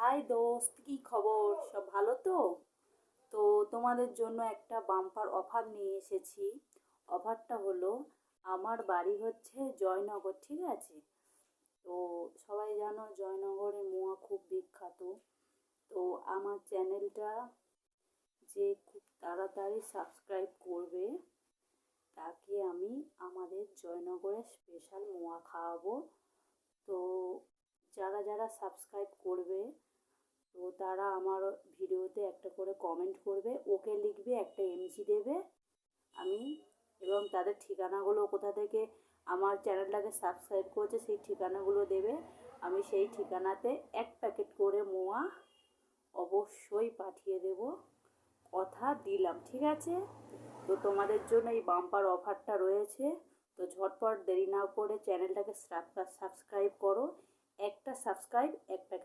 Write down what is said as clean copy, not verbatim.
High দোস্ত, কি খবর? সব ভালো তো? তো তোমাদের জন্য একটা বাম্পার অফার নিয়ে এসেছি। অফারটা হলো, আমার বাড়ি হচ্ছে জয়নগর, ঠিক আছে? তো সবাই জানো জয়নগরের মোয়া খুব বিখ্যাত। তো আমার চ্যানেলটা যে খুব তাড়াতাড়ি সাবস্ক্রাইব করবে তাকে আমি আমাদের জয়নগরের স্পেশাল মোয়া খাওয়াবো। তো যারা যারা সাবস্ক্রাইব করবে, তো তারা আমার ভিডিওতে একটা করে কমেন্ট করবে, ওকে লিখবে, একটা এমজি দেবে। আমি এবং তাদের ঠিকানাগুলো কোথা থেকে আমার চ্যানেলটাকে সাবস্ক্রাইব করেছে সেই ঠিকানাগুলো দেবে। আমি সেই ঠিকানাতে 1 প্যাকেট করে মোয়া অবশ্যই পাঠিয়ে দেব, কথা দিলাম, ঠিক আছে? তো তোমাদের জন্য এই বাম্পার অফারটা রয়েছে। তো ঝটপট দেরি না করে চ্যানেলটাকে সাবস্ক্রাইব করো। একটা সাবস্ক্রাইব 1 প্যাকেট